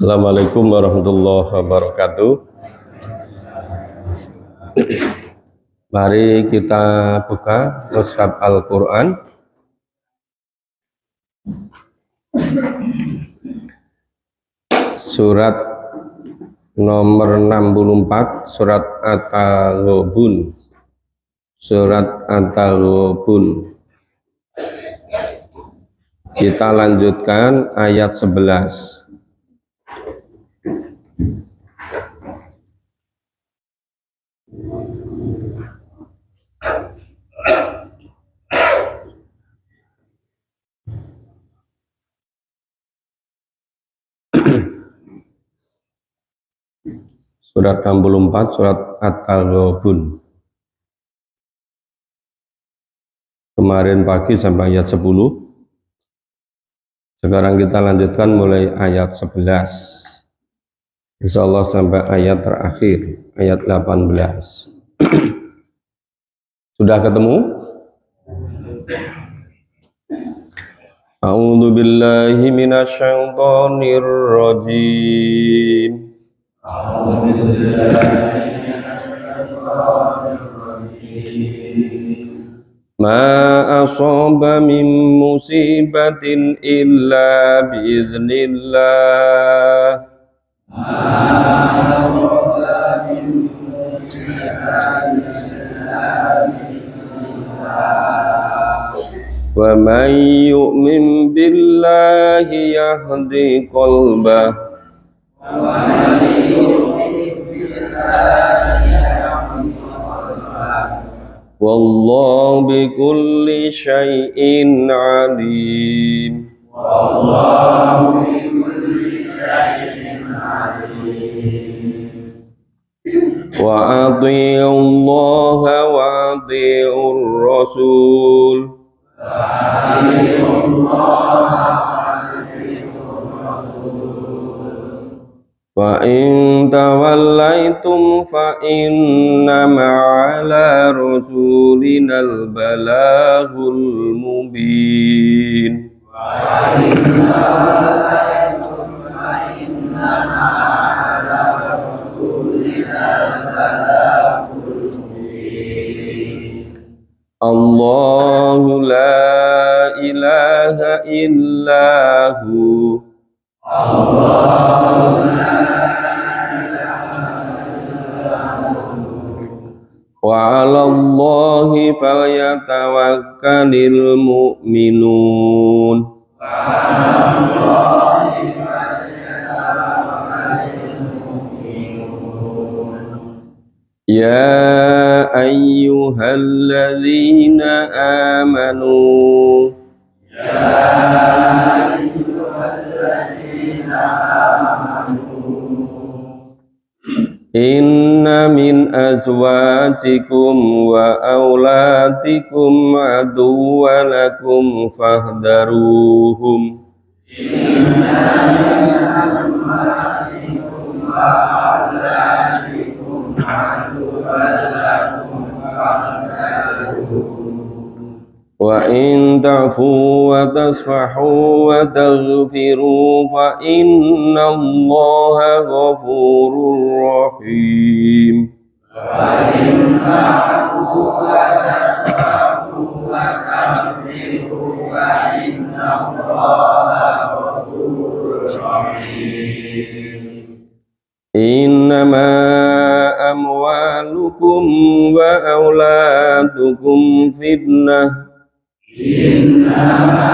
Assalamualaikum warahmatullahi wabarakatuh. Mari kita buka mushaf Al-Quran surat nomor 64, surat At-Taghabun. Surat At-Taghabun. Kita lanjutkan ayat 11. Surat 64, surat At-Taghabun. Kemarin pagi sampai ayat 10. Sekarang kita lanjutkan mulai ayat 11. Insya Allah sampai ayat terakhir, ayat 18. Sudah ketemu? A'udzu billahi minasyaitonir rajim. Ma asaba min musibatin illa biiznillah. Wa man yu'min billahi yahdi qalbah. Wallahu bikulli syai'in alim. Wallahu bikulli syai'in alim. Wa ati'u Allah wa ati'ur Rasul. Wa in tawallaitum fa innama ala rasulinal balaghul mubin. Wa in tawallaitum fa innama ala rasulinal balaghul mubin. Allahu la ilaha illahu. Allahu la wa 'alallahi falyatawakkalul mu'minun. Ya ayyuhalladzina amanu. Inna min azwajikum wa auladikum aduwwan lakum fahdharuhum. Inna min azwajikum wa auladikum aduwwan lakum fahdharuhum. Wa in ta'fu wa tasfahu wa taghfiru fa inna Allaha ghafurur rahim. Wa in ta'fu wa tasfahu wa taghfiru fa inna Allaha ghafurur rahim. Innama amwalukum wa auladukum fitnah. Innama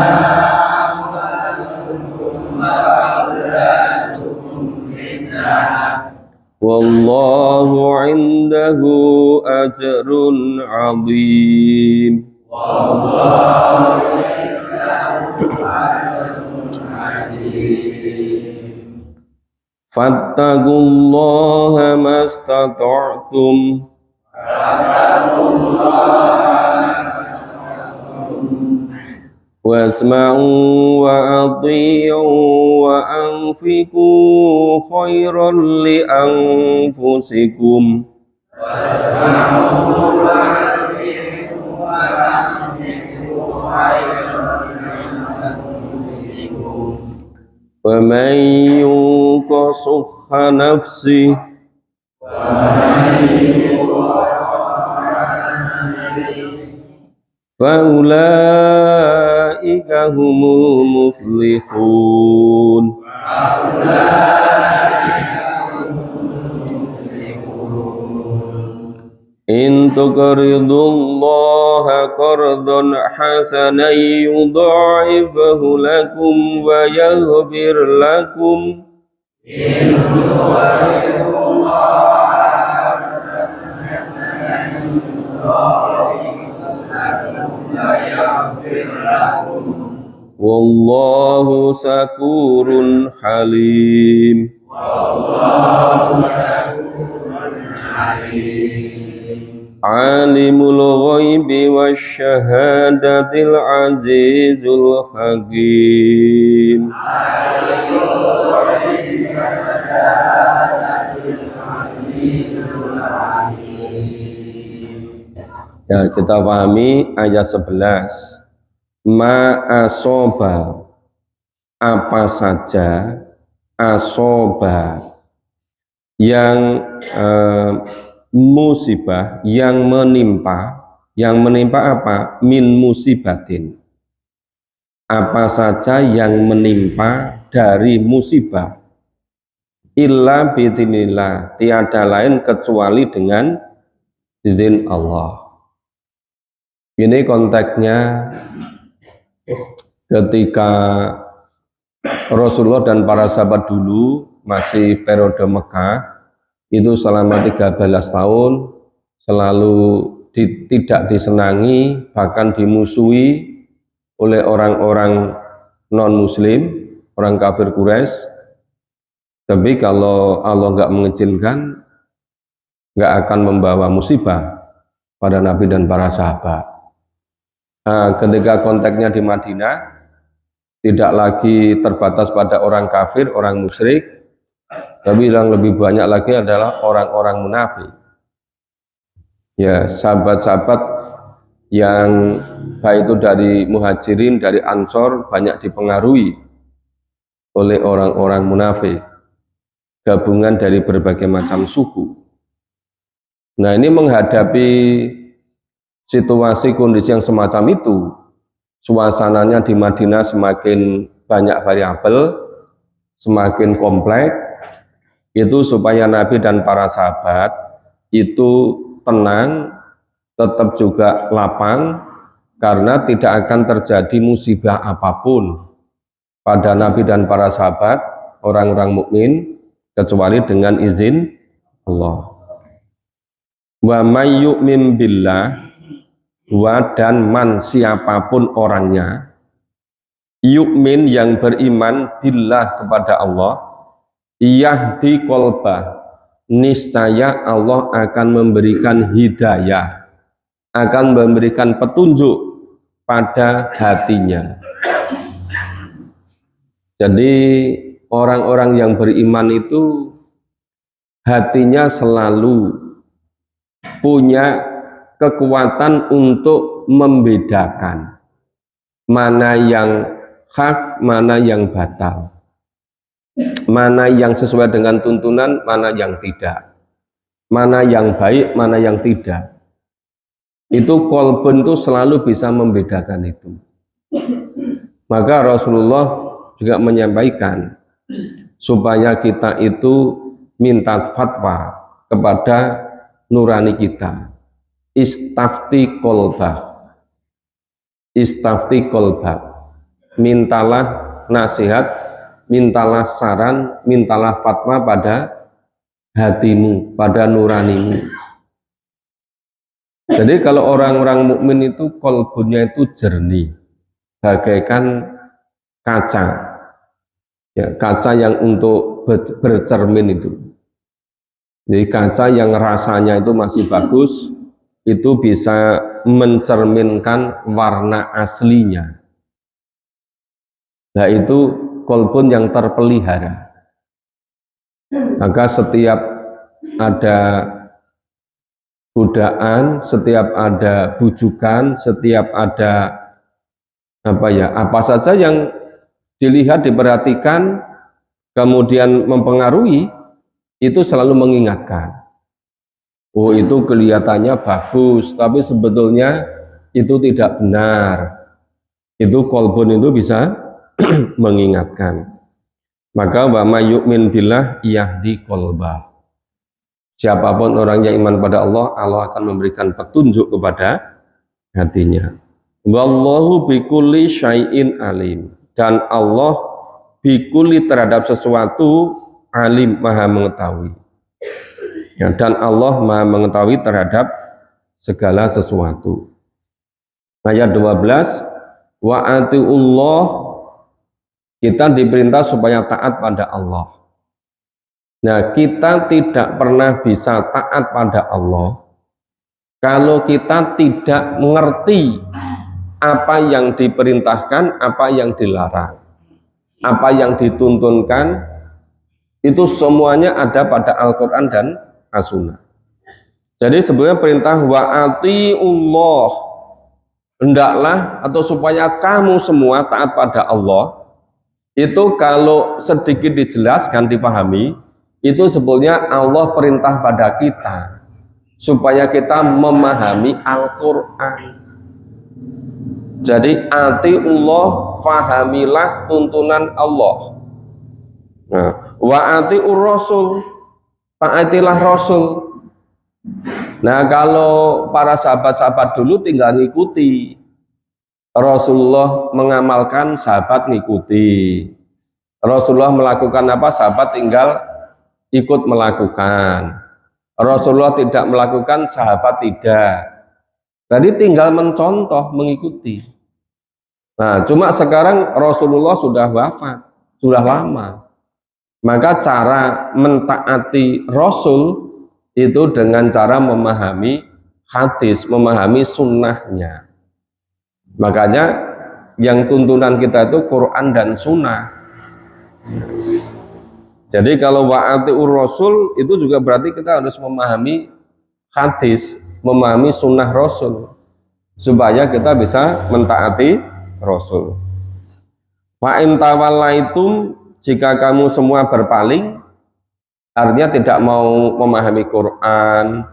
amwalukum wa auladukum fitnah. Wallahu indahu ajrun 'azim. Wallahu indahu ajrun 'azim. Fattaqullaha mastata'tum. Wasma'u wa ati'u wa anfiqu khairan li anfusikum. Wasma'u wa ati'u wa anfiqu khairan li anfusikum. ومن يوق شح نفسه فأولئك هم المفلحون إن تقرضوا الله قرضا حسنا يضاعفه لكم ويغفر لكم والله شكور حليم عالم الغيب والشهادة العزيز الحكيم. Ya, kita pahami ayat 11. Ma'asoba, apa saja, asoba, yang musibah, yang menimpa apa? Min musibatin, apa saja yang menimpa dari musibah, illa biidznillah, tiada lain kecuali dengan izin Allah. Ini konteksnya ketika Rasulullah dan para sahabat dulu masih periode Mekah, itu selama 13 tahun selalu tidak disenangi, bahkan dimusuhi oleh orang-orang non-muslim, orang kafir Quraisy. Tapi kalau Allah nggak mengizinkan, nggak akan membawa musibah pada Nabi dan para sahabat. Nah, ketika konteksnya di Madinah, tidak lagi terbatas pada orang kafir, orang musyrik, tapi yang lebih banyak lagi adalah orang-orang munafik. Ya, sahabat-sahabat yang baik itu dari muhajirin, dari ansor, banyak dipengaruhi oleh orang-orang munafik, gabungan dari berbagai macam suku. Nah, ini menghadapi situasi kondisi yang semacam itu, suasananya di Madinah semakin banyak variabel, semakin kompleks, itu supaya Nabi dan para sahabat itu tenang, tetap juga lapang, karena tidak akan terjadi musibah apapun pada Nabi dan para sahabat, orang-orang mukmin, kecuali dengan izin Allah. Wa may yu'min billah, wa dan man, siapapun orangnya, yu'min yang beriman billah kepada Allah, yahdi qalbah, niscaya Allah akan memberikan hidayah, akan memberikan petunjuk pada hatinya. Jadi orang-orang yang beriman itu hatinya selalu punya kekuatan untuk membedakan mana yang hak, mana yang batal, mana yang sesuai dengan tuntunan, mana yang tidak, mana yang baik, mana yang tidak. Itu qalbun itu selalu bisa membedakan itu. Maka Rasulullah juga menyampaikan supaya kita itu minta fatwa kepada nurani kita. Istafti kolbah, mintalah nasihat, mintalah saran, mintalah fatwa pada hatimu, pada nuranimu. Jadi kalau orang-orang mukmin itu kolbunya itu jernih, bagaikan kaca, ya, kaca yang untuk bercermin itu. Jadi kaca yang rasanya itu masih bagus, itu bisa mencerminkan warna aslinya. Nah, itu kolbun yang terpelihara. Maka setiap ada godaan, setiap ada bujukan, setiap ada apa saja yang dilihat, diperhatikan, kemudian mempengaruhi, itu selalu mengingatkan. Oh, itu kelihatannya bagus, tapi sebetulnya itu tidak benar. Itu kolbun itu bisa mengingatkan. Maka wa may yu'min billah yahdi qalbah. Siapapun orang yang iman pada Allah, Allah akan memberikan petunjuk kepada hatinya. Wallahu bikulli syai'in alim. Dan Allah bikulli terhadap sesuatu alim, maha mengetahui. Ya, dan Allah maha mengetahui terhadap segala sesuatu. Ayat 12, wa atiullah, kita diperintah supaya taat pada Allah. Nah, kita tidak pernah bisa taat pada Allah kalau kita tidak mengerti apa yang diperintahkan, apa yang dilarang, apa yang dituntunkan, itu semuanya ada pada Al-Quran dan As-Sunnah. Jadi sebenarnya perintah wa atiullah, hendaklah atau supaya kamu semua taat pada Allah, itu kalau sedikit dijelaskan, dipahami, itu sebetulnya Allah perintah pada kita supaya kita memahami Al-Quran. Jadi atiullah, fahamilah tuntunan Allah. Nah, wa atiur rasul, taatilah Rasul. Nah, kalau para sahabat-sahabat dulu tinggal ngikuti. Rasulullah mengamalkan, sahabat ngikuti. Rasulullah melakukan apa, sahabat tinggal ikut melakukan. Rasulullah tidak melakukan, sahabat tidak. Tadi tinggal mencontoh, mengikuti. Nah, cuma sekarang Rasulullah sudah wafat, sudah lama. Maka cara mentaati Rasul itu dengan cara memahami hadis, memahami sunnahnya. Makanya yang tuntunan kita itu Quran dan sunnah. Jadi kalau wa'ati'ur Rasul itu juga berarti kita harus memahami hadis, memahami sunnah Rasul supaya kita bisa mentaati Rasul. Wa in tawallaitum, jika kamu semua berpaling, artinya tidak mau memahami Quran,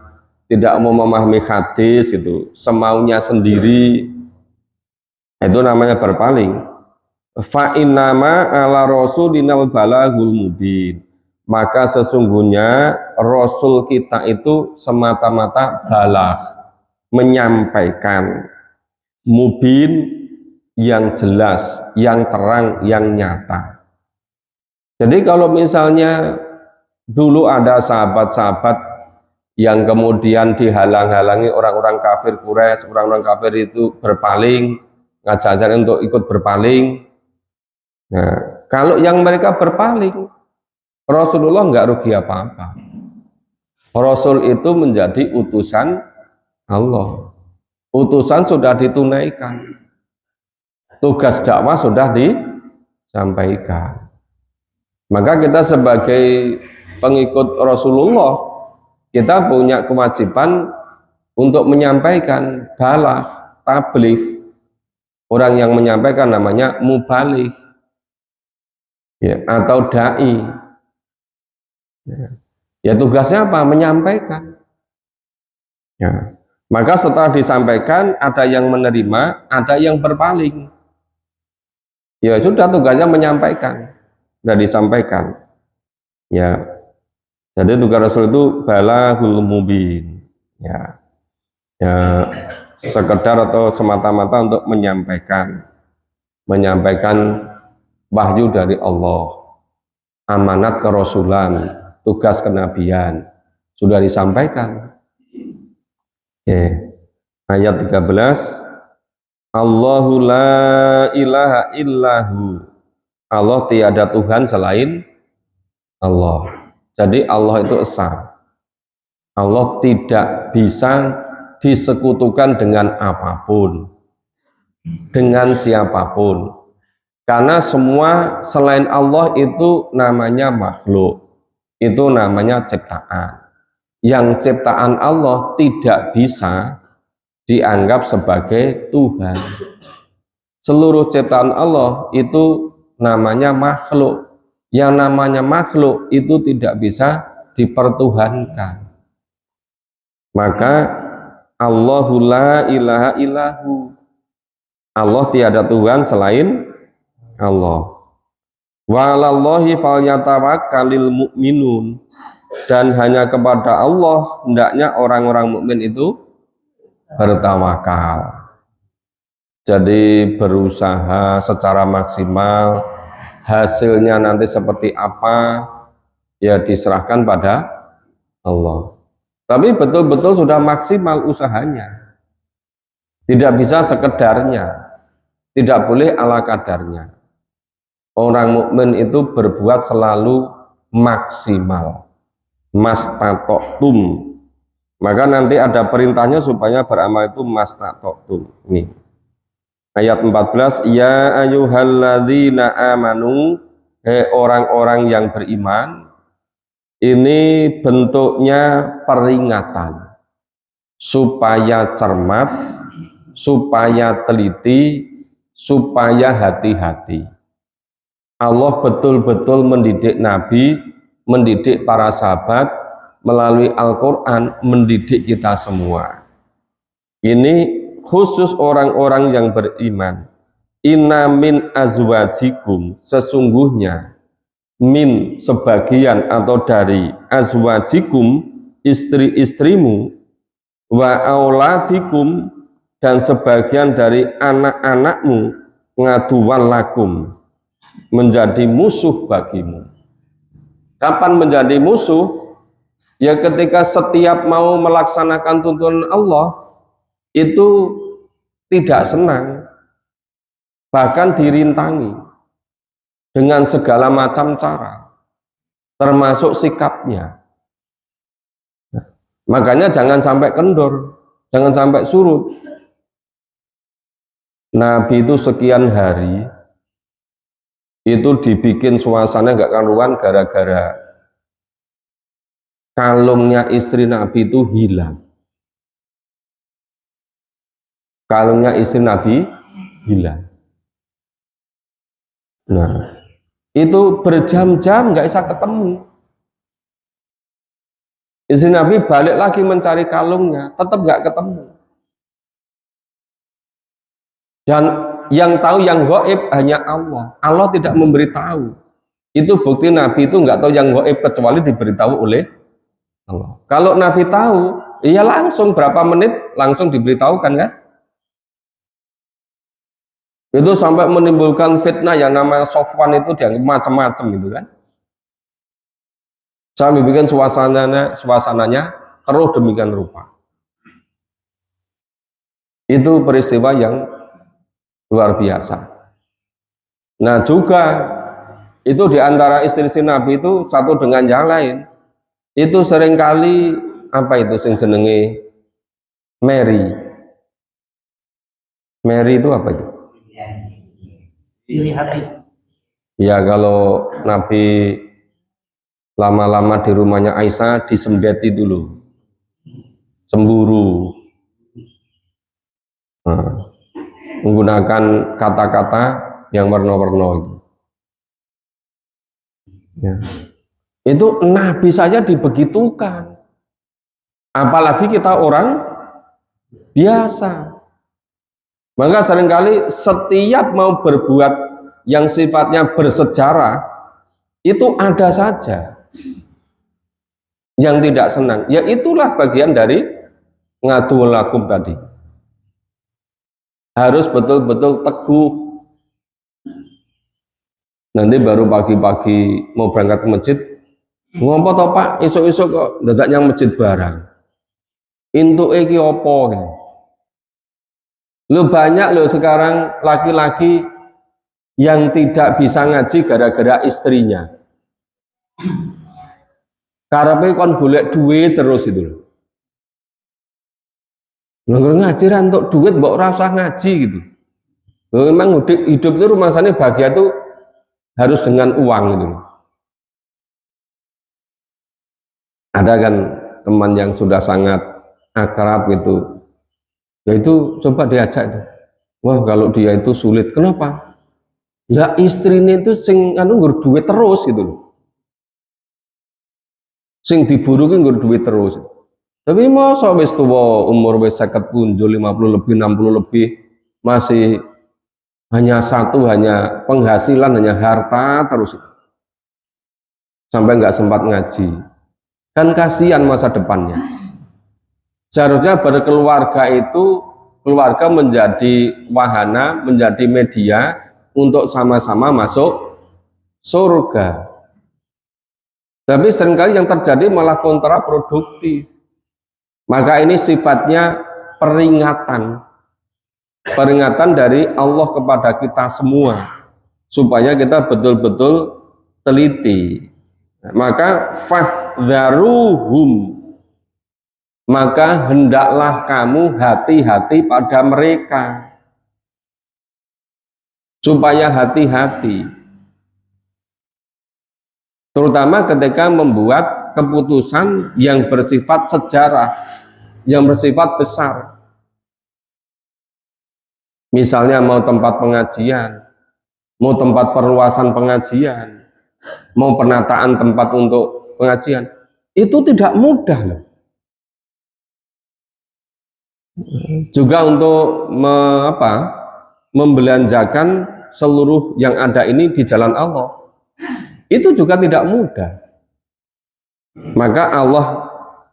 tidak mau memahami hadis, itu semaunya sendiri, itu namanya berpaling. Fa innama ala rasulinal balagul mubin, maka sesungguhnya Rasul kita itu semata-mata balag, menyampaikan, mubin, yang jelas, yang terang, yang nyata. Jadi kalau misalnya dulu ada sahabat-sahabat yang kemudian dihalang-halangi orang-orang kafir Quraisy, orang-orang kafir itu berpaling, ngajak-ngajak untuk ikut berpaling. Nah, kalau yang mereka berpaling, Rasulullah nggak rugi apa-apa. Rasul itu menjadi utusan Allah. Utusan sudah ditunaikan. Tugas dakwah sudah disampaikan. Maka kita sebagai pengikut Rasulullah, kita punya kewajiban untuk menyampaikan, baligh, tabligh. Orang yang menyampaikan namanya mubaligh, ya, atau dai. Ya, tugasnya apa? Menyampaikan. Ya. Maka setelah disampaikan, ada yang menerima, ada yang berpaling. Ya sudah, tugasnya menyampaikan. Sudah disampaikan. Ya. Jadi tugas Rasul itu balaghul mubin. Ya. Ya, sekedar atau semata-mata untuk menyampaikan wahyu dari Allah, amanat kerasulan, tugas kenabian sudah disampaikan. Ayat 13, Allahu la ilaha illahu, Allah tiada Tuhan selain Allah. Jadi Allah itu esa. Allah tidak bisa disekutukan dengan apapun, dengan siapapun. Karena semua selain Allah itu namanya makhluk, itu namanya ciptaan. Yang ciptaan Allah tidak bisa dianggap sebagai Tuhan. Seluruh ciptaan Allah itu namanya makhluk. Yang namanya makhluk itu tidak bisa dipertuhankan. Maka Allahu la ilaha illahu, Allah tiada Tuhan selain Allah. Wa 'alallahi falyatawakkalul mu'minun, dan hanya kepada Allah hendaknya orang-orang mukmin itu bertawakal. Jadi berusaha secara maksimal, hasilnya nanti seperti apa ya diserahkan pada Allah. Tapi betul-betul sudah maksimal usahanya. Tidak bisa sekedarnya, tidak boleh ala kadarnya. Orang mukmin itu berbuat selalu maksimal. Mastatoktum. Maka nanti ada perintahnya supaya beramal itu mastatoktum. Ini ayat 14, ya ayyuhalladzina amanu, orang-orang yang beriman. Ini bentuknya peringatan supaya cermat, supaya teliti, supaya hati-hati. Allah betul-betul mendidik Nabi, mendidik para sahabat melalui Al-Quran, mendidik kita semua. Ini khusus orang-orang yang beriman. Inna min azwajikum, sesungguhnya min sebagian atau dari azwajikum istri-istrimu, wa auladikum dan sebagian dari anak-anakmu, ngaduwan lakum menjadi musuh bagimu. Kapan menjadi musuh? Ya ketika setiap mau melaksanakan tuntunan Allah itu tidak senang, bahkan dirintangi dengan segala macam cara, termasuk sikapnya. Makanya jangan sampai kendor, jangan sampai surut. Nabi itu sekian hari itu dibikin suasana gak karuan gara-gara kalungnya istri Nabi itu hilang. Kalungnya istri Nabi hilang. Nah, itu berjam-jam gak bisa ketemu. Istri Nabi balik lagi mencari kalungnya, tetap gak ketemu. Dan yang tahu yang gaib hanya Allah. Allah tidak memberitahu. Itu bukti Nabi itu nggak tahu yang gaib kecuali diberitahu oleh Allah. Kalau Nabi tahu, ya langsung berapa menit langsung diberitahukan kan? Itu sampai menimbulkan fitnah yang namanya Sofwan itu dianggap macam-macam itu kan? Sampai bikin suasananya keruh demikian rupa. Itu peristiwa yang luar biasa. Nah juga itu diantara istri-istri Nabi itu satu dengan yang lain itu seringkali apa itu sing jenenge Mary. Mary itu apa itu? Iri hati. Ya kalau Nabi lama-lama di rumahnya Aisyah disembeti dulu, cemburu. Nah, menggunakan kata-kata yang warna-warna itu. Ya. Itu Nabi saja dibegitukan. Apalagi kita orang biasa. Maka seringkali setiap mau berbuat yang sifatnya bersejarah itu ada saja yang tidak senang. Ya itulah bagian dari ngadu lakum tadi. Harus betul-betul teguh. Nanti baru pagi-pagi mau berangkat ke masjid, ngompo toh Pak, isuk-isuk kok dadak yang masjid barang. Intu iki opo gitu. Lu banyak lo sekarang laki-laki yang tidak bisa ngaji gara-gara istrinya. Karepe kon golek duit terus itu loh. Nggak ngaji untuk duit mbok ora usah ngaji gitu. Memang hidup itu rumasannya bahagia tuh harus dengan uang gitu. Ada kan teman yang sudah sangat akrab gitu. Ya itu coba diajak itu. Wah kalau dia itu sulit. Kenapa? Lah istrine itu sing anu nggur duit terus gitu loh. Sing diburu ki nggur duit terus. Tapi masa wis tuwa umur wis 50 punjul 50 lebih 60 lebih masih hanya satu, hanya penghasilan, hanya harta terus sampai nggak sempat ngaji. Kan kasihan masa depannya. Seharusnya berkeluarga itu, keluarga menjadi wahana, menjadi media untuk sama-sama masuk surga. Tapi seringkali yang terjadi malah kontraproduktif. Maka ini sifatnya peringatan. Peringatan dari Allah kepada kita semua. Supaya kita betul-betul teliti. Maka fahdharuhum, maka hendaklah kamu hati-hati pada mereka, supaya hati-hati, terutama ketika membuat keputusan yang bersifat sejarah, yang bersifat besar. Misalnya mau tempat pengajian, mau tempat perluasan pengajian, mau penataan tempat untuk pengajian, itu tidak mudah loh. Juga untuk membelanjakan seluruh yang ada ini di jalan Allah, itu juga tidak mudah. Maka Allah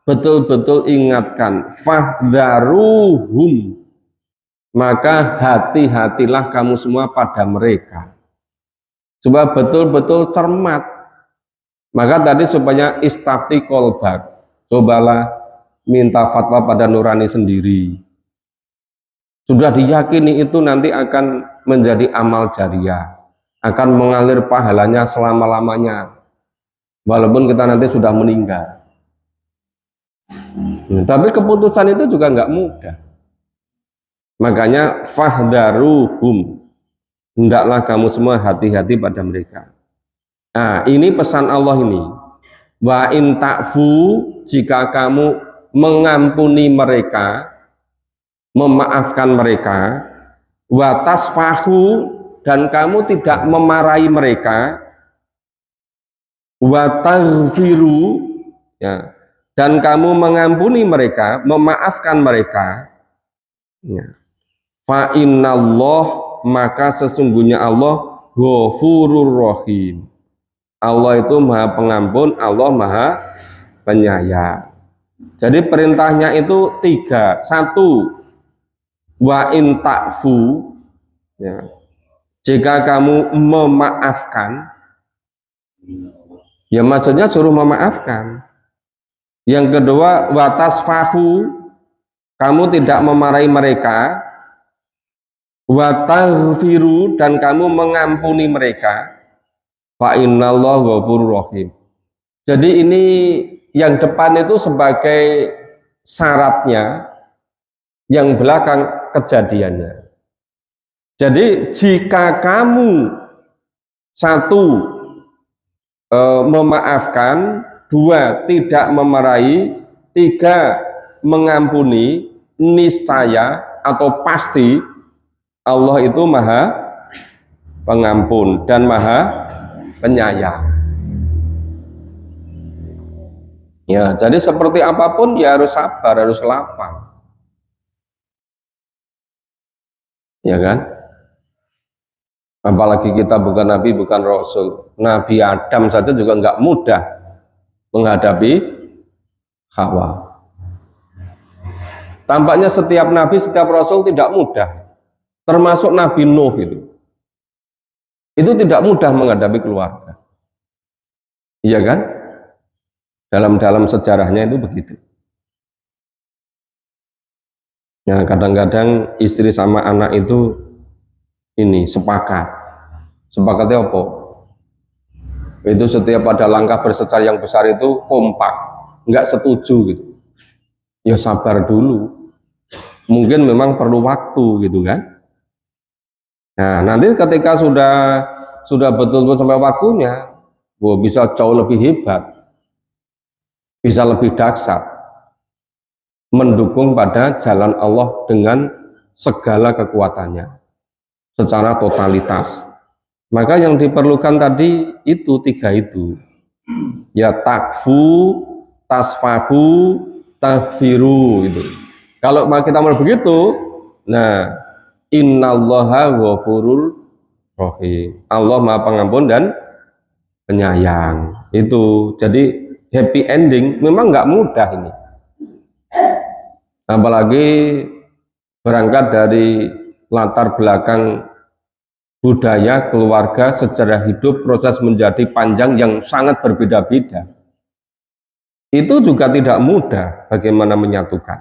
betul-betul ingatkan, fahdharuhum, maka hati-hatilah kamu semua pada mereka. Coba betul-betul cermat. Maka tadi supaya istafti kolbak, cobalah minta fatwa pada nurani sendiri. Sudah diyakini itu nanti akan menjadi amal jariah, akan mengalir pahalanya selama-lamanya, walaupun kita nanti sudah meninggal. Tapi keputusan itu juga nggak mudah. Makanya fahdharuhum, hendaklah kamu semua hati-hati pada mereka. Nah, ini pesan Allah ini. Wa in ta'fu, jika kamu mengampuni mereka, memaafkan mereka, wa tasfahu, dan kamu tidak memarahi mereka, wa taghfiru, ya, dan kamu mengampuni mereka, memaafkan mereka, ya, fa innallah, maka sesungguhnya Allah ghafurur rahim. Allah itu maha pengampun, Allah maha penyayang. Jadi perintahnya itu 3. 1, wa in ta'fu, ya, jika kamu memaafkan, ya maksudnya suruh memaafkan. Yang kedua, wa tasfahu, kamu tidak memarahi mereka, wa taghfiru, dan kamu mengampuni mereka, fa innallaha ghafurur rahim. Jadi ini yang depan itu sebagai syaratnya, yang belakang kejadiannya. Jadi jika kamu 1 memaafkan, 2 tidak memarahi, 3 mengampuni, niscaya atau pasti Allah itu maha pengampun dan maha penyayang. Ya, jadi seperti apapun ya harus sabar, harus lapang. Ya kan? Apalagi kita bukan Nabi, bukan Rasul. Nabi Adam saja juga nggak mudah menghadapi Hawa. Tampaknya setiap Nabi, setiap Rasul tidak mudah. Termasuk Nabi Nuh itu. Itu tidak mudah menghadapi keluarga. Iya kan? Dalam sejarahnya itu begitu. Nah, kadang-kadang istri sama anak itu ini sepakat. Sepakatnya apa? Itu setiap ada langkah bersejar yang besar itu kompak, nggak setuju gitu. Ya sabar dulu. Mungkin memang perlu waktu gitu kan. Nah, nanti ketika sudah betul-betul sampai waktunya, bisa jauh lebih hebat, bisa lebih dahsyat, mendukung pada jalan Allah dengan segala kekuatannya secara totalitas. Maka yang diperlukan tadi itu tiga itu. Ya takfu, tasfaku, taghfiru itu. Kalau kita mau begitu, nah innallaha ghafurur rahim. Allah Maha Pengampun dan penyayang. Itu. Jadi happy ending memang nggak mudah ini. Apalagi berangkat dari latar belakang budaya, keluarga, sejarah hidup, proses menjadi panjang yang sangat berbeda-beda. Itu juga tidak mudah bagaimana menyatukan.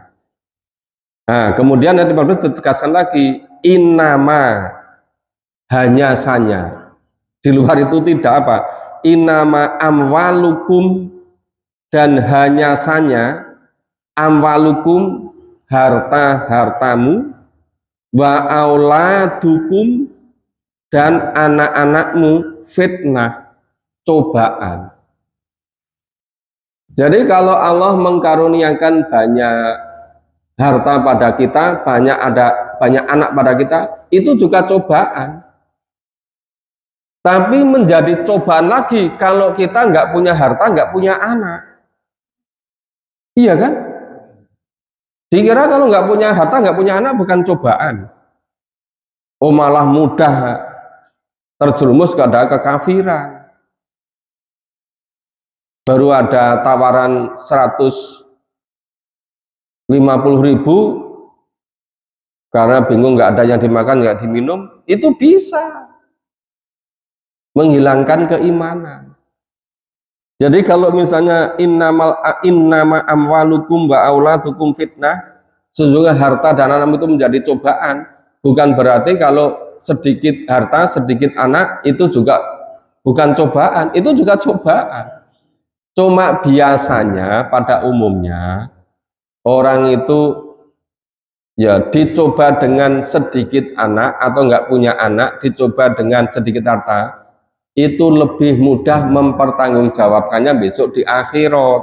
Nah, kemudian ayat 15 ditegaskan lagi, innama, hanya saja. Di luar itu tidak apa? Innama amwalukum, dan hanya saja amwalukum, harta-hartamu, wa auladukum, dan anak-anakmu, fitnah, cobaan. Jadi kalau Allah mengkaruniakan banyak harta pada kita, banyak anak pada kita, itu juga cobaan. Tapi menjadi cobaan lagi kalau kita nggak punya harta, nggak punya anak. Iya kan? Dikira kalau nggak punya harta, nggak punya anak bukan cobaan. Oh malah mudah terjerumus kepada kekafiran. Baru ada tawaran 150.000 karena bingung nggak ada yang dimakan, nggak diminum, itu bisa menghilangkan keimanan. Jadi kalau misalnya innama amwalukum wa auladukum fitnah, sesungguhnya harta dan anak itu menjadi cobaan, bukan berarti kalau sedikit harta, sedikit anak itu juga bukan cobaan, itu juga cobaan. Cuma biasanya pada umumnya orang itu ya dicoba dengan sedikit anak atau nggak punya anak, dicoba dengan sedikit harta, itu lebih mudah mempertanggungjawabkannya besok di akhirat.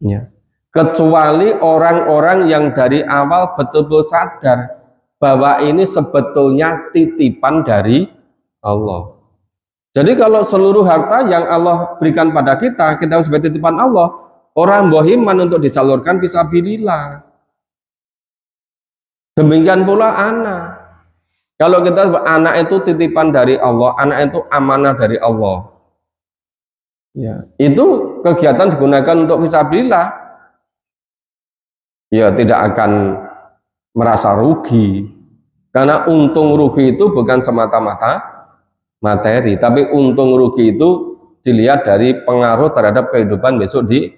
Ya. Kecuali orang-orang yang dari awal betul-betul sadar bahwa ini sebetulnya titipan dari Allah. Jadi kalau seluruh harta yang Allah berikan pada kita, kita sebagai titipan Allah, orang bohiman untuk disalurkan fisabilillah. Demikian pula anak. Kalau kita anak itu titipan dari Allah, anak itu amanah dari Allah. Ya, itu kegiatan digunakan untuk fisabilillah. Ya, tidak akan merasa rugi. Karena untung rugi itu bukan semata-mata materi, tapi untung rugi itu dilihat dari pengaruh terhadap kehidupan besok di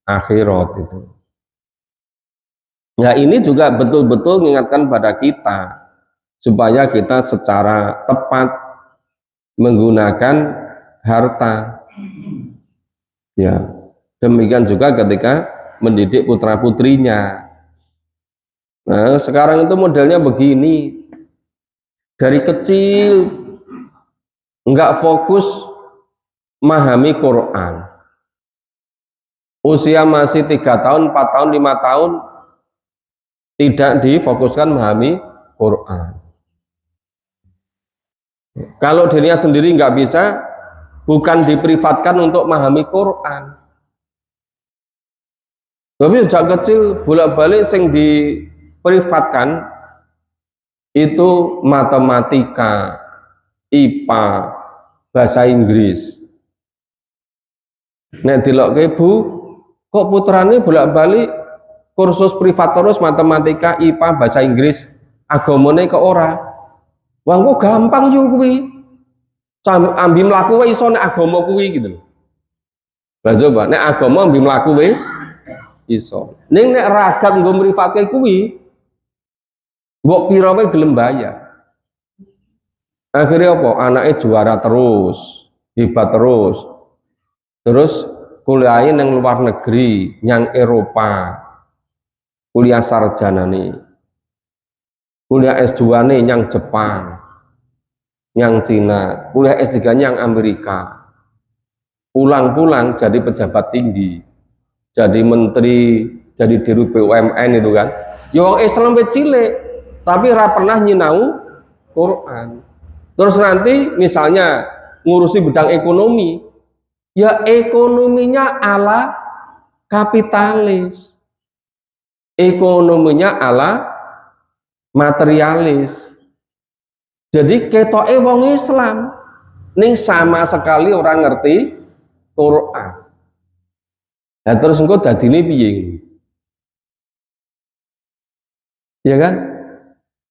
akhirat itu. Nah, ini juga betul-betul mengingatkan pada kita supaya kita secara tepat menggunakan harta. Ya, demikian juga ketika mendidik putra-putrinya. Nah, sekarang itu modelnya begini. Dari kecil enggak fokus memahami Quran. Usia masih 3 tahun, 4 tahun, 5 tahun tidak difokuskan memahami Quran. Kalau dirinya sendiri nggak bisa, bukan diprivatkan untuk memahami Quran. Tapi sejak kecil bolak-balik sing diprivatkan itu matematika, IPA, bahasa Inggris. Nek dilokke Bu, kok putrane bolak-balik kursus privat terus matematika, IPA, bahasa Inggris, agamane kok ora? Wah kok gampang yo kuwi. Ambi mlaku wae iso nek agama kuwi gitu lho. Lah coba nek agama ambi mlaku wae iso. Ning nek ragat nggo mrifate kuwi mbok pira wae gelem bayar. Akhirnya apa? Anaknya juara terus, hebat terus. Terus kuliahin yang luar negeri, yang Eropa, kuliah sarjana nih, kuliah S2 nih yang Jepang, yang Cina, kuliah S3 yang Amerika, pulang-pulang jadi pejabat tinggi, jadi menteri, jadi dirut BUMN itu kan. Ya wong Islam cilik, tapi ra pernah nyinau Quran. Terus nanti misalnya ngurusi bidang ekonomi, ya ekonominya ala kapitalis, ekonominya ala materialis. Jadi ketoke wong Islam ning sama sekali orang ngerti Quran. Nah terus engko dadine piye? Ya kan?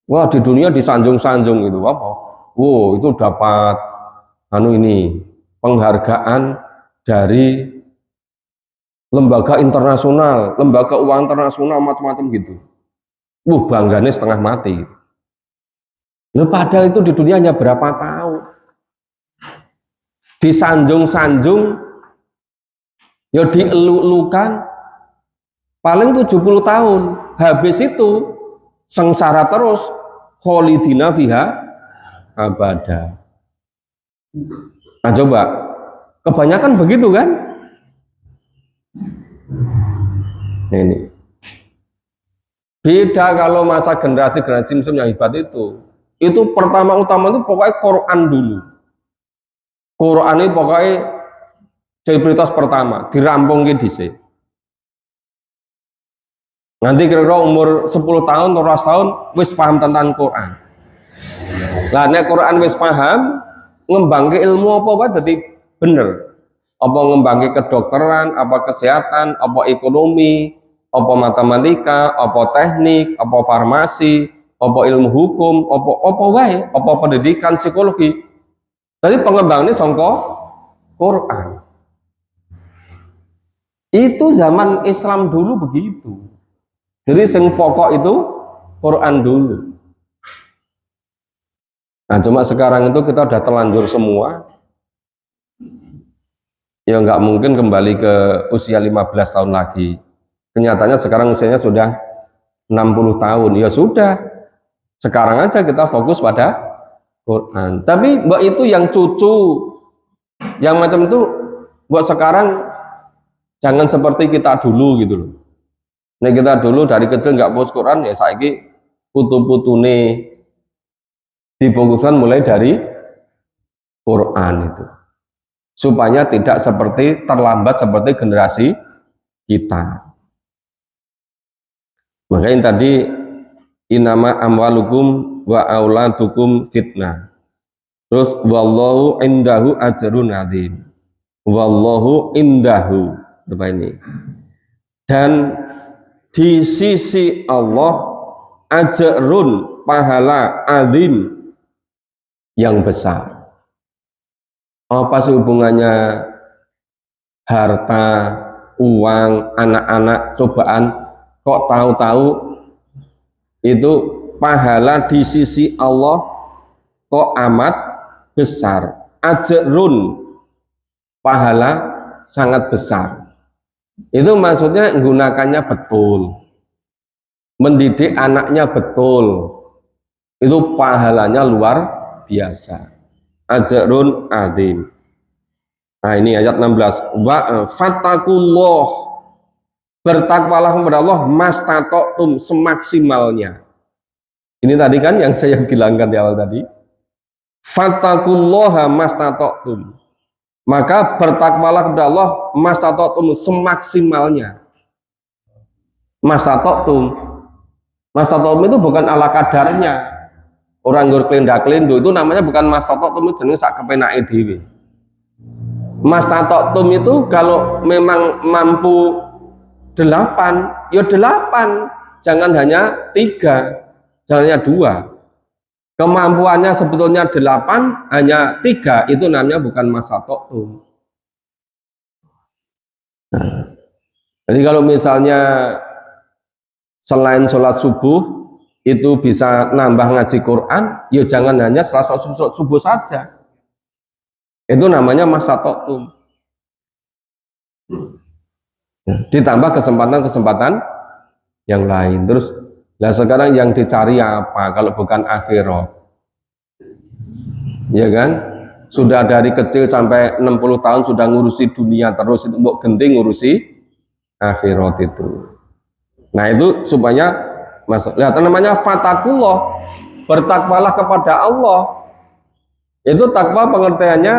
Wah di dunia disanjung-sanjung itu apa? Wow itu dapat ini penghargaan dari lembaga internasional, lembaga uang internasional macam-macam gitu. Bangganya setengah mati. Gitu. Loh, padahal itu di dunia hanya berapa tahun? Disanjung-sanjung, ya dielu-elukan paling 70 tahun. Habis itu sengsara terus, kholidina fiha abada. Nah coba, kebanyakan begitu kan? Ini beda kalau masa generasi Muslim yang hebat itu pertama-utama itu pokoknya Quran dulu. Quran ini pokoknya jadi prioritas pertama, dirampung ke DC. Nanti kira-kira umur 10 tahun, 12 tahun, wis paham tentang Quran. Lah nek Quran wis paham, ngembangke ilmu apa wae dadi bener. Apa ngembangke kedokteran, apa kesehatan, apa ekonomi, apa matematika, apa teknik, apa farmasi, apa ilmu hukum, apa wae, apa pendidikan psikologi. Tadi pengembangannya sangka Quran. Itu zaman Islam dulu begitu. Jadi sing pokok itu Quran dulu. Nah cuma sekarang itu kita udah terlanjur semua. Ya nggak mungkin kembali ke usia 15 tahun lagi. Kenyataannya sekarang usianya sudah 60 tahun. Ya sudah. Sekarang aja kita fokus pada Quran. Tapi mbak itu yang cucu, yang macam itu buat sekarang jangan seperti kita dulu gitu loh. Nah kita dulu dari kecil nggak fokus Quran, ya saiki putu-putune difokuskan mulai dari Quran itu. Supaya tidak seperti terlambat seperti generasi kita. Makanya tadi inama amwalukum wa auladukum fitnah. Terus wallahu indahu ajrun adzim. Wallahu indahu. Apa ini? Dan di sisi Allah ajrun pahala adzim yang besar. Apa sih hubungannya harta, uang, anak-anak, cobaan? Kok tahu-tahu itu pahala di sisi Allah kok amat besar? Ajrun, pahala sangat besar. Itu maksudnya menggunakannya betul, mendidik anaknya betul, itu pahalanya luar biasa. Ajrun adzim. Nah ini ayat 16. Wa fattakullah, bertakwalah kepada Allah mastata'tum, semaksimalnya. Ini tadi kan yang saya bilangkan di awal tadi. Fattakullaha mastata'tum, maka bertakwalah kepada Allah mastata'tum, semaksimalnya. Mastata'tum itu bukan ala kadarnya. Orang nggur kelindak-kelindu itu namanya bukan mastata'tum, itu jenis sak kepenake dhewe. Mastata'tum itu kalau memang mampu 8, ya 8, jangan hanya 3, jangan hanya 2. Kemampuannya sebetulnya 8, hanya 3, itu namanya bukan mastata'tum. Nah, jadi kalau misalnya selain sholat subuh itu bisa nambah ngaji Quran, ya jangan hanya setelah sholat subuh saja. Itu namanya mastata'tum. Ditambah kesempatan-kesempatan yang lain. Terus, lah sekarang yang dicari apa kalau bukan akhirat? Ya kan? Sudah dari kecil sampai 60 tahun sudah ngurusi dunia terus, itu mbok genting ngurusi akhirat itu. Nah itu supaya masuk. Lihat namanya fatakullah. bertakwalah kepada Allah. Itu takwa pengertiannya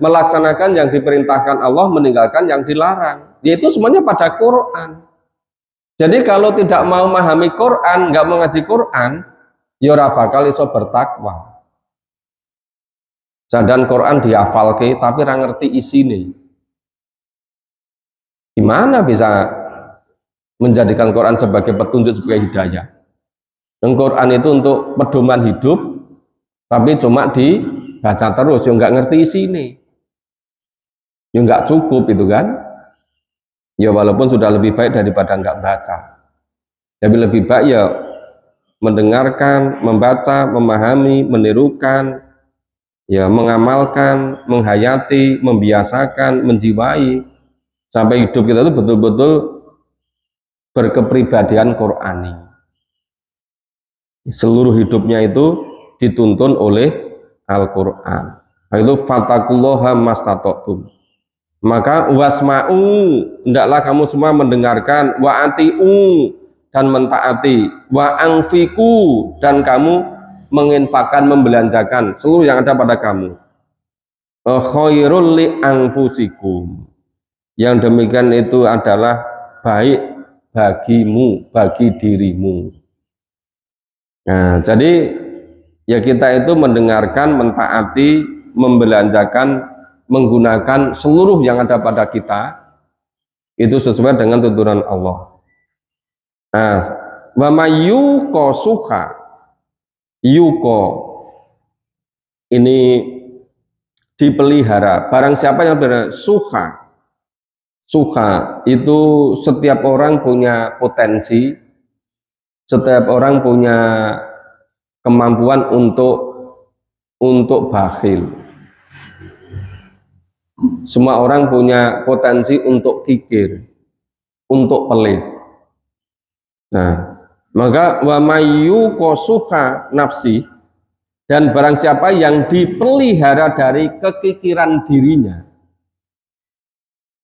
melaksanakan yang diperintahkan Allah, meninggalkan yang dilarang. Yaitu semuanya pada Quran. Jadi kalau tidak mau memahami Quran, nggak mengaji Quran, ya ora bakal iso bertakwa. Jangan Quran dihafalke tapi ora ngerti isine. Gimana bisa menjadikan Quran sebagai petunjuk, sebagai hidayah? Yang Quran itu untuk pedoman hidup, tapi cuma dibaca terus, ya nggak ngerti isine. Ya nggak cukup itu kan? Ya walaupun sudah lebih baik daripada nggak baca. Tapi lebih baik ya mendengarkan, membaca, memahami, menirukan, ya mengamalkan, menghayati, membiasakan, menjiwai sampai hidup kita itu betul-betul berkepribadian Qurani. Seluruh hidupnya itu dituntun oleh Al-Quran. Itu fatakullaha mastata'tum. Maka wasma'u, hendaklah kamu semua mendengarkan, wa ati'u, dan mentaati, wa anfiku, dan kamu menginfakkan, membelanjakan seluruh yang ada pada kamu. Khairul li anfusikum, yang demikian itu adalah baik bagimu, bagi dirimu. Nah, jadi ya kita itu mendengarkan, mentaati, membelanjakan, menggunakan seluruh yang ada pada kita itu sesuai dengan tuntunan Allah. Nah, wa mayyuqa suha, yuko ini dipelihara. Barang siapa yang suha, suha itu setiap orang punya potensi, setiap orang punya kemampuan untuk bakhil. Semua orang punya potensi untuk kikir, untuk pelit. Nah, maka wa mayyuqa suha nafsi, dan barang siapa yang dipelihara dari kekikiran dirinya.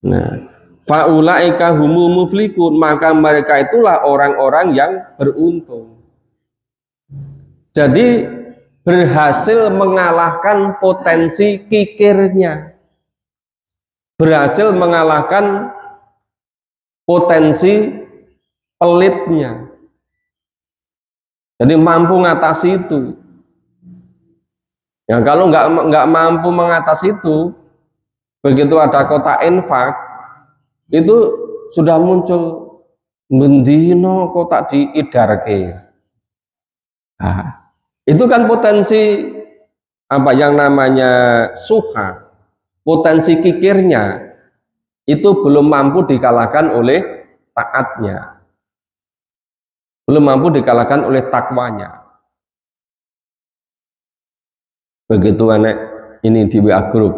Nah, faulaika humul muflihun, maka mereka itulah orang-orang yang beruntung. Jadi berhasil mengalahkan potensi kikirnya, berhasil mengalahkan potensi pelitnya. Jadi mampu mengatasi itu. Ya kalau nggak mampu mengatasi itu, begitu ada kota infak, itu sudah muncul mendino kota diidarke. Nah, itu kan potensi apa yang namanya suha, potensi kikirnya itu belum mampu dikalahkan oleh taatnya, belum mampu dikalahkan oleh takwanya. Begitu anak ini di WA group,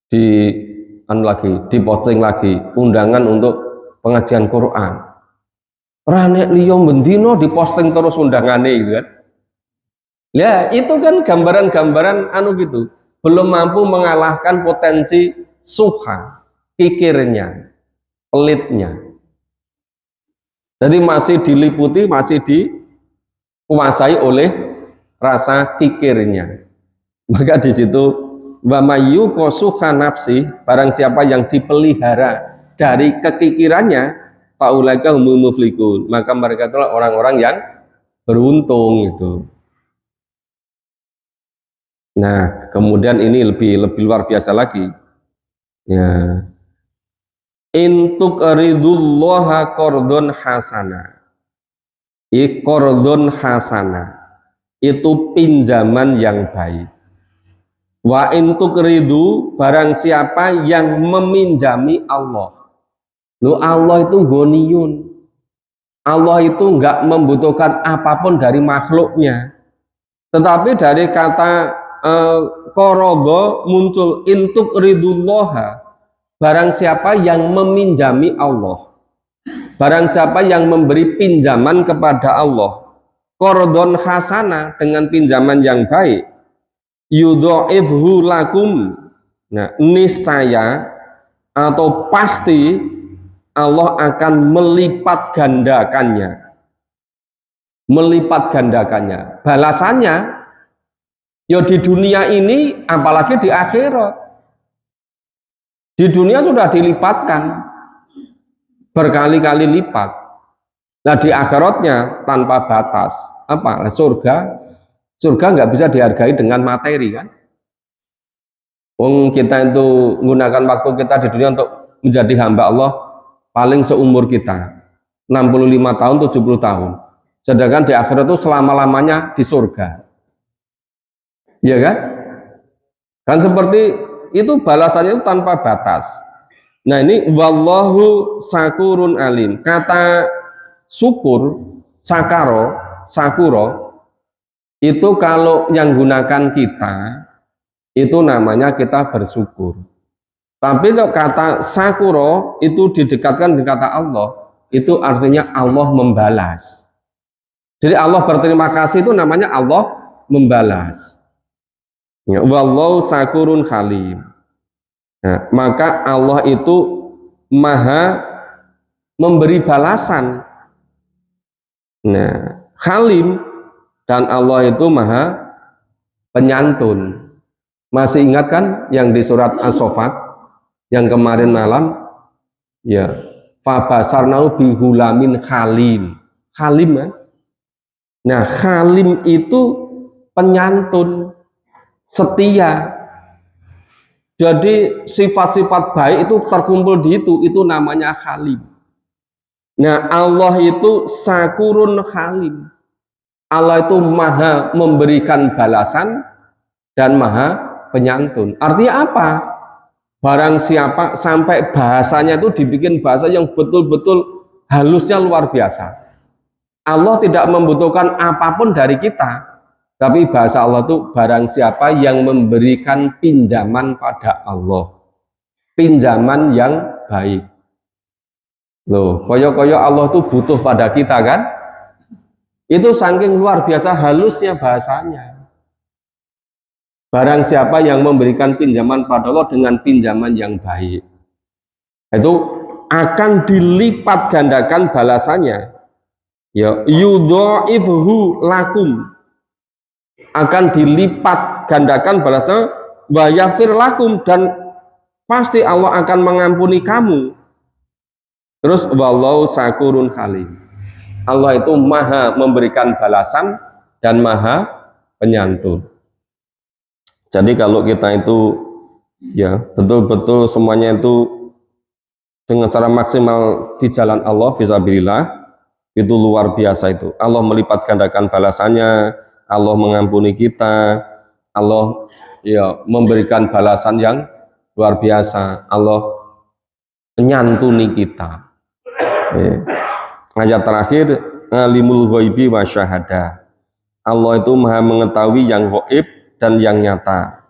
di posting lagi undangan untuk pengajian Quran. Ranek liyo bendino diposting terus undangannya gitu kan. Ya itu kan gambaran-gambaran gitu, belum mampu mengalahkan potensi suha, kikirnya, pelitnya. Jadi masih diliputi, masih dikuasai oleh rasa kikirnya. Maka di situ wa mayyuqa suha nafsi, barang siapa yang dipelihara dari kekikirannya, faulaika humul muflihun, maka mereka itulah orang-orang yang beruntung itu. Nah, kemudian ini lebih luar biasa lagi. Ya. Intuk ridullaha qardun hasana. Qardun hasana itu pinjaman yang baik. Wa intuk ridu, barang siapa yang meminjami Allah. Lu Allah itu ghaniyun. Allah itu enggak membutuhkan apapun dari makhluknya. Tetapi dari kata qorodo muncul intuk ridullaha, barang siapa yang meminjami Allah, barang siapa yang memberi pinjaman kepada Allah, qardon hasana, dengan pinjaman yang baik, yudha'ifhu lakum, nah niscaya atau pasti Allah akan melipat gandakannya. melipat gandakannya. Balasannya ya di dunia ini, apalagi di akhirat. Di dunia sudah dilipatkan berkali-kali lipat. Nah di akhiratnya tanpa batas. Apa? Surga. Surga nggak bisa dihargai dengan materi kan? Wong kita itu menggunakan waktu kita di dunia untuk menjadi hamba Allah paling seumur kita 65 tahun, 70 tahun. Sedangkan di akhirat itu selama-lamanya di surga. Iya kan? Kan seperti itu balasannya itu tanpa batas. Nah ini wallahu sakurun alim. Kata syukur, sakuro itu kalau yang gunakan kita itu namanya kita bersyukur. Tapi kalau kata sakuro itu didekatkan dengan kata Allah, itu artinya Allah membalas. Jadi Allah berterima kasih itu namanya Allah membalas. Ya, wallahu sakurun halim. Nah, maka Allah itu maha memberi balasan. Nah, halim dan Allah itu maha penyantun. Masih ingat kan yang di surat As-Saffat yang kemarin malam? Ya, fabasarnau bihulamin halim. Halim kan? Nah, halim itu penyantun, setia. Jadi sifat-sifat baik itu terkumpul di itu namanya halim. Nah, Allah itu sakurun halim. Allah itu maha memberikan balasan dan maha penyantun. Artinya apa? Barang siapa sampai bahasanya itu dibikin bahasa yang betul-betul halusnya luar biasa. Allah tidak membutuhkan apapun dari kita, tapi bahasa Allah itu barang siapa yang memberikan pinjaman pada Allah, pinjaman yang baik. Loh, koyo-koyo Allah itu butuh pada kita kan? Itu saking luar biasa halusnya bahasanya. Barang siapa yang memberikan pinjaman pada Allah dengan pinjaman yang baik, itu akan dilipat gandakan balasannya. Ya, yudha'ifhu lakum, akan dilipat gandakan balasannya, wa yaghfir lakum, dan pasti Allah akan mengampuni kamu. Terus wallahu sakurun halim. Allah itu maha memberikan balasan dan maha penyantun. Jadi kalau kita itu ya betul-betul semuanya itu dengan cara maksimal di jalan Allah fisabilillah, itu luar biasa itu. Allah melipat gandakan balasannya, Allah mengampuni kita, Allah ya memberikan balasan yang luar biasa, Allah menyantuni kita. Ayat terakhir, alimul ghaibi wa syahadah. Allah itu maha mengetahui yang gaib dan yang nyata.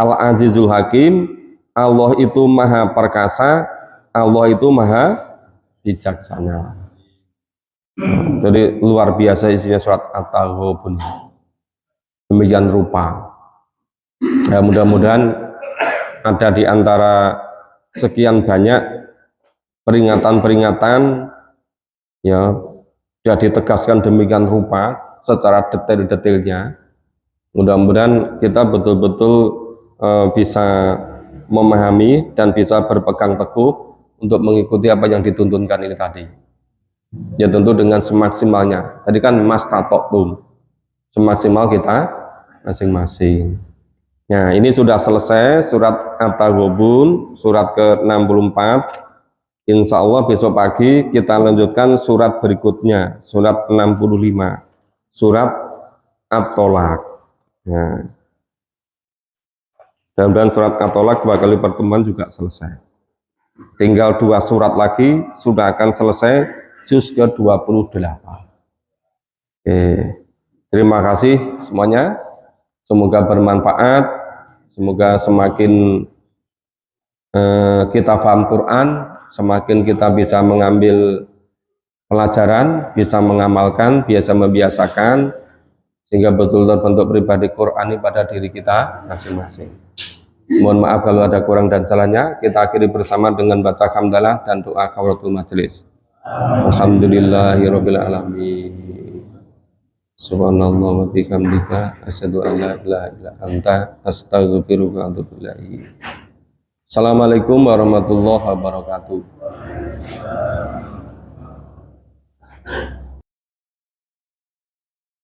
Al-Azizul Hakim, Allah itu maha perkasa, Allah itu maha bijaksana. Jadi luar biasa isinya surat At-Taghabun. Demikian rupa. Ya, mudah-mudahan ada di antara sekian banyak peringatan-peringatan ya sudah ditegaskan demikian rupa secara detail-detailnya. Mudah-mudahan kita betul-betul bisa memahami dan bisa berpegang teguh untuk mengikuti apa yang dituntunkan ini tadi. Ya tentu dengan semaksimalnya. Tadi kan mastatoktum, semaksimal kita masing-masing. Nah ini sudah selesai surat At-Taghabun, surat ke-64. Insya Allah besok pagi kita lanjutkan surat berikutnya, surat 65, surat At-Tolak. Nah, mudah-mudahan surat At-Tolak 2 kali pertemuan juga selesai. Tinggal 2 surat lagi sudah akan selesai juz ke-28. Terima kasih semuanya. Semoga bermanfaat. Semoga semakin kita paham Quran, semakin kita bisa mengambil pelajaran, bisa mengamalkan, biasa membiasakan, sehingga betul terbentuk pribadi Qurani pada diri kita masing-masing. Mohon maaf kalau ada kurang dan salahnya. Kita akhiri bersama dengan baca hamdalah dan doa kafaratul majelis. Alhamdulillahirabbil alamin. Subhanallah wa bihamdika asyhadu an la ilaha illa anta astaghfiruka wa atubu ilaik. Assalamualaikum warahmatullahi wabarakatuh.